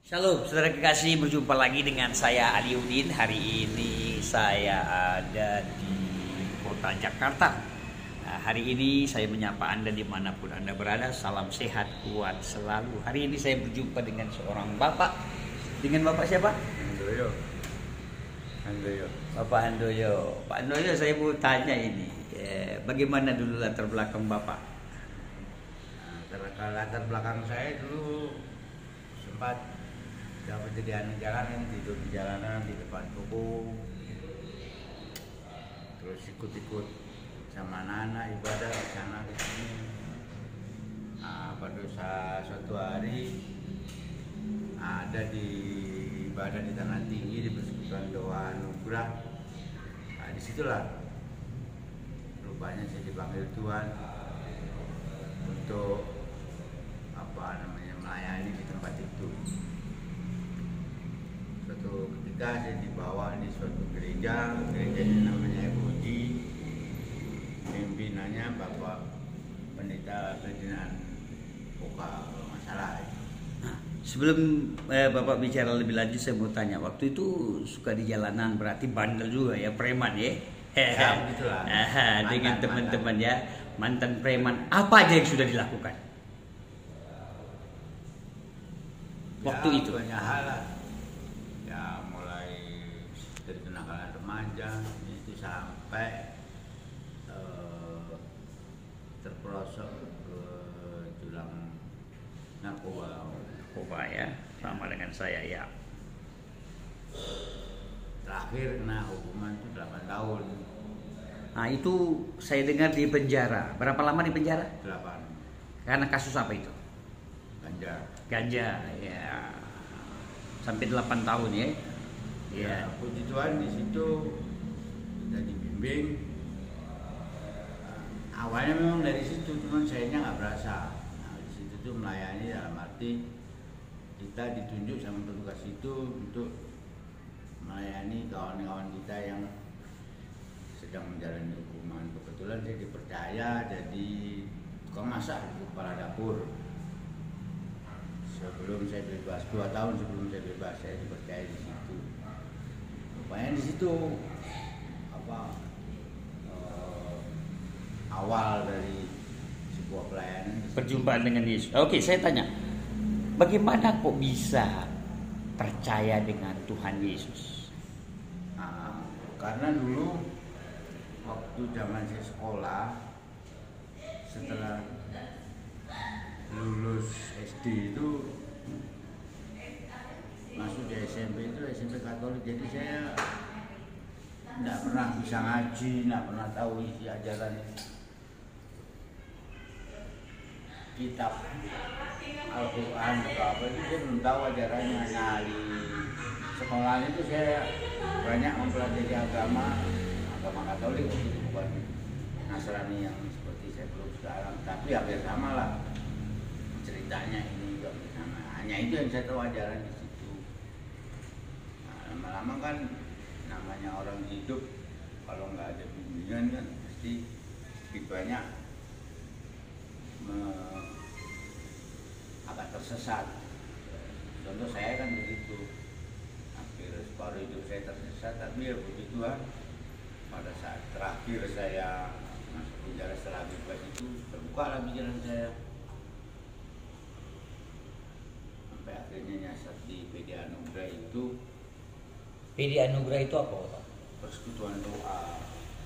Shalom, saudara kekasih, berjumpa lagi dengan saya Aliudin. Hari ini saya ada di kota Jakarta. Nah, hari ini saya menyapa Anda dimanapun Anda berada. Salam sehat, kuat selalu. Hari ini saya berjumpa dengan seorang bapak. Dengan bapak siapa? Handoyo. Bapak Handoyo. Pak Handoyo, saya mau tanya ini, bagaimana dulu latar belakang bapak? Nah, latar belakang saya dulu sempat dapat jadi anak jalanan, tidur di jalanan di depan toko, terus ikut-ikut sama anak-anak ibadah ke sana ke sini. Nah, pada suatu hari ada di ibadah di Tanah Tinggi di Persekutuan Doa Anugerah. Nah, disitulah rupanya saya dipanggil Tuhan untuk melayani di tempat itu. Suatu ketika saya dibawa di suatu gereja ini namanya FOG, pimpinannya Bapak Pendeta Ferdinand Poka kalau nggak salah. Nah, sebelum bapak bicara lebih lanjut, saya mau tanya, waktu itu suka di jalanan, berarti bandel juga ya, preman ya? Ya, begitulah. Dengan teman-teman ya, mantan preman, apa aja yang sudah dilakukan waktu Ya, itu? banyak hal lah. Ya, mulai dari kenakalan remaja itu sampai terperosok ke jurang narkoba. Narkoba ya, sama dengan saya ya. Terakhir kena hukuman itu 8 tahun. Nah, itu saya dengar di penjara. Berapa lama di penjara? 8. Karena kasus apa itu? Ganja. Ganja ya. Sampai 8 tahun ya. Ya, puji Tuhan di situ sudah dibimbing. Awalnya memang dari situ, cuman sayanya nggak berasa. Nah, di situ tuh melayani dalam arti kita ditunjuk sama petugas itu untuk melayani kawan-kawan kita yang sedang menjalani hukuman. Kebetulan saya dipercaya jadi tukang masak di kepala dapur. Sebelum saya bebas, 2 tahun sebelum saya bebas, saya dipercaya di situ. Rupanya di situ awal dari sebuah pelayanan. Perjumpaan dengan Yesus. Oke, saya tanya, bagaimana kok bisa percaya dengan Tuhan Yesus? Nah, karena dulu waktu zaman saya sekolah, setelah lulus SD itu masuk di SMP itu SMP Katolik, jadi saya tidak pernah bisa ngaji, tidak pernah tahu isi ajaran kitab Al-Quran atau apa itu, saya belum tahu ajarannya. Nah, di sekolah itu saya banyak mempelajari agama Katolik, itu bukan Nasrani yang seperti saya belum sekarang, tapi hampir sama lah ceritanya, ini juga sama. Hanya itu yang saya tahu ajaran di situ. Nah, lama-lama kan namanya orang hidup kalau nggak ada bimbingan kan pasti sedikit banyak akan tersesat. Contoh saya kan begitu, hampir separuh hidup saya tersesat, tapi ya puji Tuhan pada saat terakhir saya masuk penjara setelah bebas itu terbuka lah pikiran saya. Akhirnya nyasar di PD Anugerah itu. PD Anugerah itu apa, Pak? Persekutuan Doa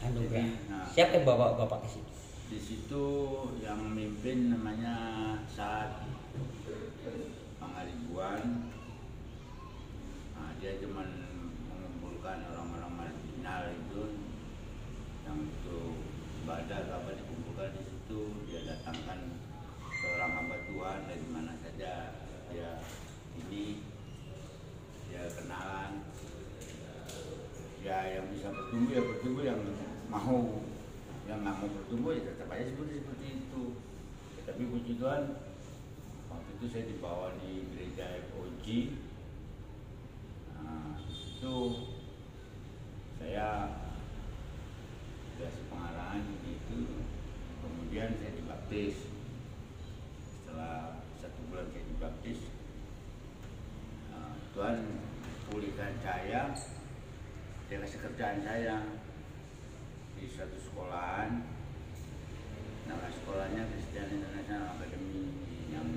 Anugerah. Jadi, nah, siapa yang bawa bapak ke situ? di situ yang memimpin namanya Saat Pangaribuan. Nah, dia cuma mengumpulkan orang-orang marginal itu yang untuk ibadah atau apa dikumpulkan di situ. Dia datangkan seorang hamba Tuhan dari mana saja, dia kenalan, ya yang bisa bertumbuh ya bertumbuh, yang nggak mau bertumbuh ya tetap aja seperti itu. Ya, tapi puji Tuhan waktu itu saya dibawa di gereja FOG. Nah, itu saya dikasih pengarahan gitu, kemudian saya dibaptis. Setelah 1 bulan saya dibaptis, percaya, dia kasih kerjaan saya di satu sekolahan. Nama sekolahnya Christian International Academy, yang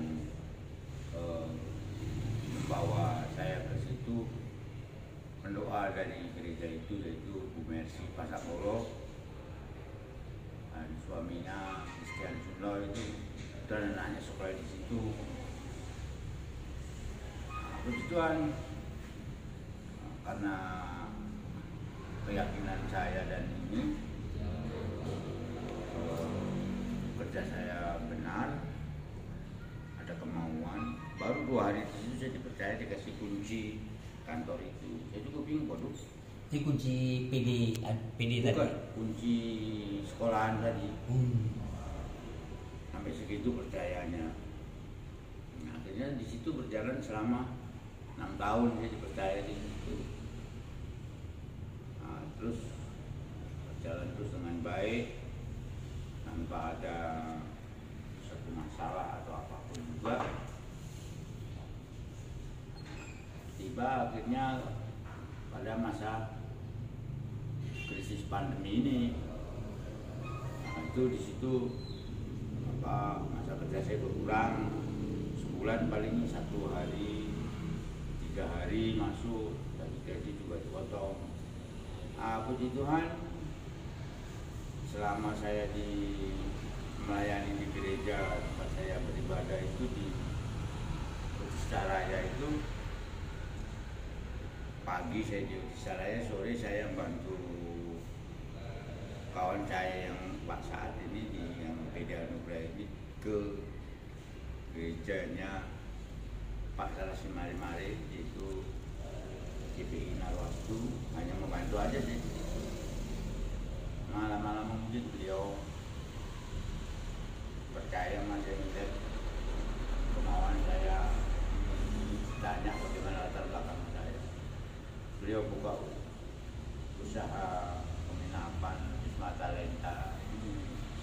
membawa saya ke situ pendoa dari gereja itu, yaitu Bu Mercy Pasakolo dan suaminya Christian Suno itu, dan anaknya sekolah di situ. Puji Tuhan, karena keyakinan saya dan ini kerja saya benar, ada kemauan. Baru 2 hari di situ saya dipercaya dikasih kunci kantor itu. Saya juga bingung, waduh. Ini kunci PD Bukan, tadi. kunci sekolahan tadi. Sampai segitu percayanya. Nah, akhirnya di situ berjalan selama 6 tahun saya dipercaya di situ. Nah, terus berjalan terus dengan baik, tanpa ada satu masalah atau apapun juga. Tiba akhirnya pada masa krisis pandemi ini, nah, itu di situ masa kerja saya berkurang, sebulan paling 1 hari, 3 hari masuk, dan gaji juga dipotong. Puji Tuhan, selama saya melayani di gereja tempat saya beribadah itu di Utisaraya itu, pagi saya di Utisaraya, sore saya bantu kawan saya yang Pak saat ini di yang PD Anugerah ini ke gerejanya Pak Salasi Mari-Mari, yaitu GPI Narwastu, hanya membantu aja sih. Malam-malam mungkin beliau percaya masih melihat kemauan saya, tanya bagaimana latar belakang saya. Beliau buka usaha penginapan Wisma Talenta.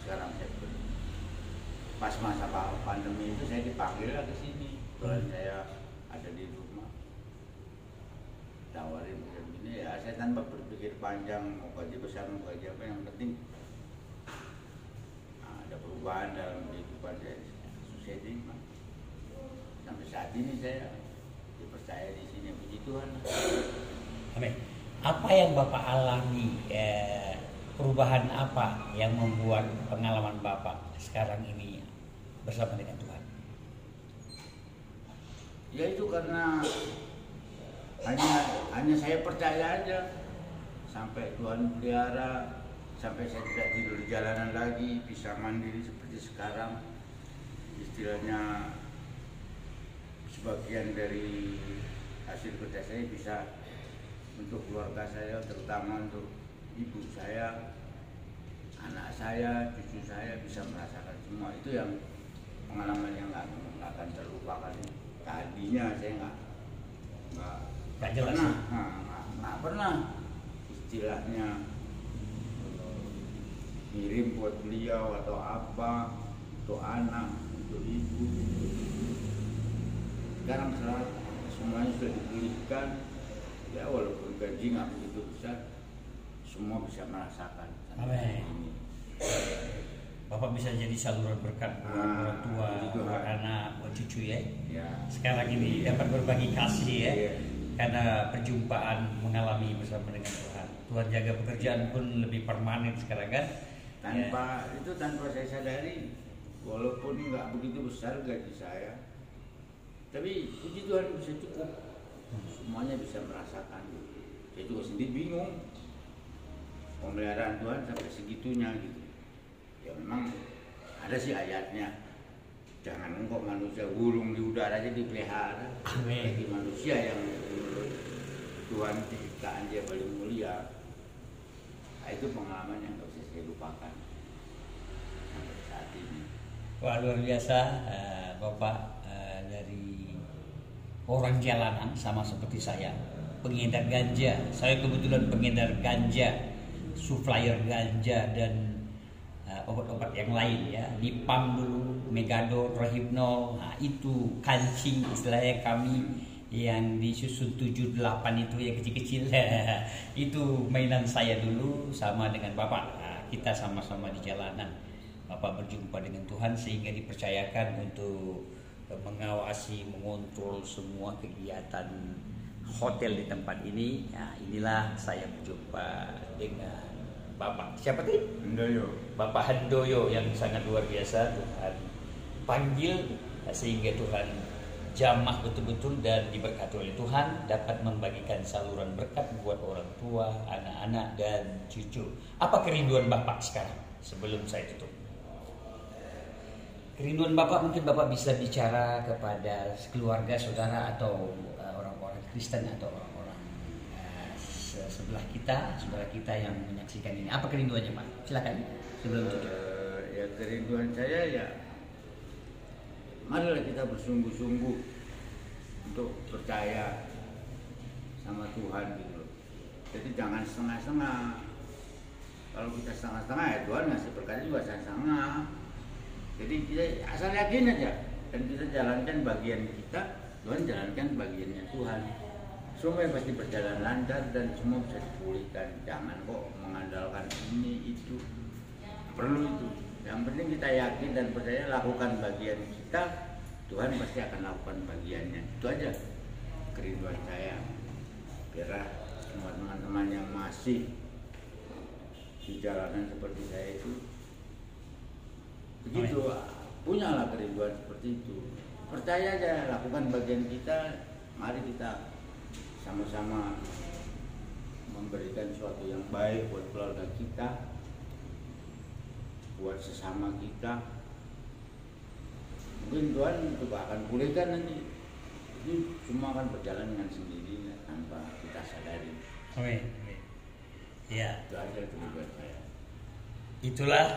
Sekarang saya pas masa pandemi itu saya dipanggil ke sini. Kebetulan saya ada di rumah, tawarin begini ya, saya tanpa berpikir panjang mau gaji besar mau gaji apa, yang penting ada perubahan dalam kehidupan saya, saya terima. Sampai saat ini saya dipercaya di sini, puji Tuhan. Amin. Apa yang Bapak alami, perubahan apa yang membuat pengalaman Bapak sekarang ini bersama dengan Tuhan? Ya itu karena hanya saya percaya aja, sampai Tuhan pelihara, sampai saya tidak tidur di jalanan lagi, bisa mandiri seperti sekarang. Istilahnya sebagian dari hasil kerja saya bisa untuk keluarga saya, terutama untuk ibu saya, anak saya, cucu saya bisa merasakan semua. Itu yang pengalaman yang nggak akan terlupakan. Tadinya saya nggak jelas, nggak pernah istilahnya ngirim buat beliau atau apa, untuk anak, untuk ibu. Sekarang semuanya sudah dipulihkan, ya walaupun gaji nggak begitu besar, semua bisa merasakan. Amin. Bapak bisa jadi saluran berkat buat orang tua, buat anak, buat cucu ya. Sekarang ini dapat berbagi kasih ya. Karena perjumpaan mengalami bersama dengan Tuhan. Tuhan jaga pekerjaan pun lebih permanen sekarang kan. Tanpa saya sadari, walaupun nggak begitu besar gaji saya, tapi puji Tuhan bisa cukup. Semuanya bisa merasakan. Saya juga sendiri bingung, pemeliharaan Tuhan sampai segitunya gitu. Ya memang ada sih ayatnya, jangan engkau manusia burung di udara aja dipelihara. Bagi manusia yang menurut Tuhan ciptaan dia paling mulia. Nah, itu pengalaman yang gak bisa saya lupakan sampai saat ini. Wah, luar biasa, Bapak dari orang jalanan sama seperti saya, pengedar ganja. Saya kebetulan pengedar ganja, supplier ganja dan obat-obat yang lain ya, Lipam dulu, Megadol, Rohypnol, nah itu kancing istilahnya kami yang disusun 78 itu yang kecil-kecil. Itu mainan saya dulu sama dengan Bapak. Nah, kita sama-sama di jalanan. Bapak berjumpa dengan Tuhan sehingga dipercayakan untuk mengawasi, mengontrol semua kegiatan hotel di tempat ini. Nah, inilah saya berjumpa dengan Bapak. Siapa tadi? Handoyo. Bapak Handoyo yang sangat luar biasa. Tuhan panggil sehingga Tuhan jamah betul-betul dan diberkati oleh Tuhan dapat membagikan saluran berkat buat orang tua, anak-anak dan cucu. Apa kerinduan Bapak sekarang sebelum saya tutup? Kerinduan Bapak, mungkin Bapak bisa bicara kepada keluarga, saudara atau orang-orang Kristen atau orang-orang sebelah kita, saudara kita yang menyaksikan ini. Apa kerinduannya Pak? Silakan sebelum tutup. Ya kerinduan saya ya, marilah kita bersungguh-sungguh untuk percaya sama Tuhan gitu loh. Jadi jangan setengah-setengah. Kalau kita setengah-setengah ya Tuhan ngasih berkatnya juga setengah-setengah. Jadi kita asal yakin aja dan kita jalankan bagian kita, Tuhan jalankan bagiannya Tuhan. Semua pasti berjalan lancar dan semua bisa dipulihkan. Jangan kok mengandalkan ini itu. Perlu itu. Yang penting kita yakin dan percaya, lakukan bagian kita, Tuhan pasti akan lakukan bagiannya. Itu aja kerinduan saya. Biar semua teman-teman yang masih di jalanan seperti saya itu begitu, punyalah kerinduan seperti itu. Percaya aja, lakukan bagian kita. Mari kita sama-sama memberikan sesuatu yang baik buat keluarga kita, buat sesama kita. Mungkin Tuhan juga akan pulihkan nanti. Ini semua akan berjalan dengan sendirinya tanpa kita sadari. Amin. Ya. Itu aja kerinduan saya. Itulah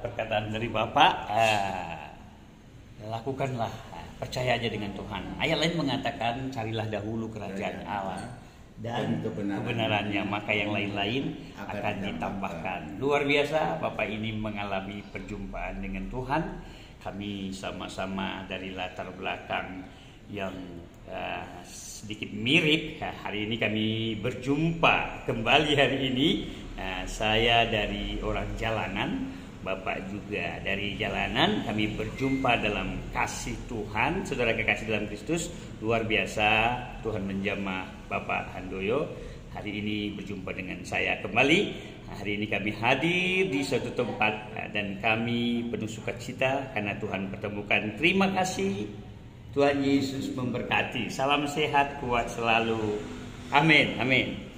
perkataan dari Bapak. Lakukanlah, percaya aja dengan Tuhan. Ayat lain mengatakan carilah dahulu kerajaan Allah dan kebenarannya, maka yang lain-lain akan ditambahkan. Luar biasa, Bapak ini mengalami perjumpaan dengan Tuhan. Kami sama-sama dari latar belakang yang sedikit mirip. Hari ini kami berjumpa kembali hari ini. Saya dari orang jalanan, Bapak juga dari jalanan. Kami berjumpa dalam kasih Tuhan, saudara kekasih dalam Kristus. Luar biasa, Tuhan menjamah Bapak Handoyo. Hari ini berjumpa dengan saya kembali. Hari ini kami hadir di suatu tempat dan kami penuh sukacita karena Tuhan pertemukan. Terima kasih. Tuhan Yesus memberkati. Salam sehat, kuat selalu. Amin. Amin.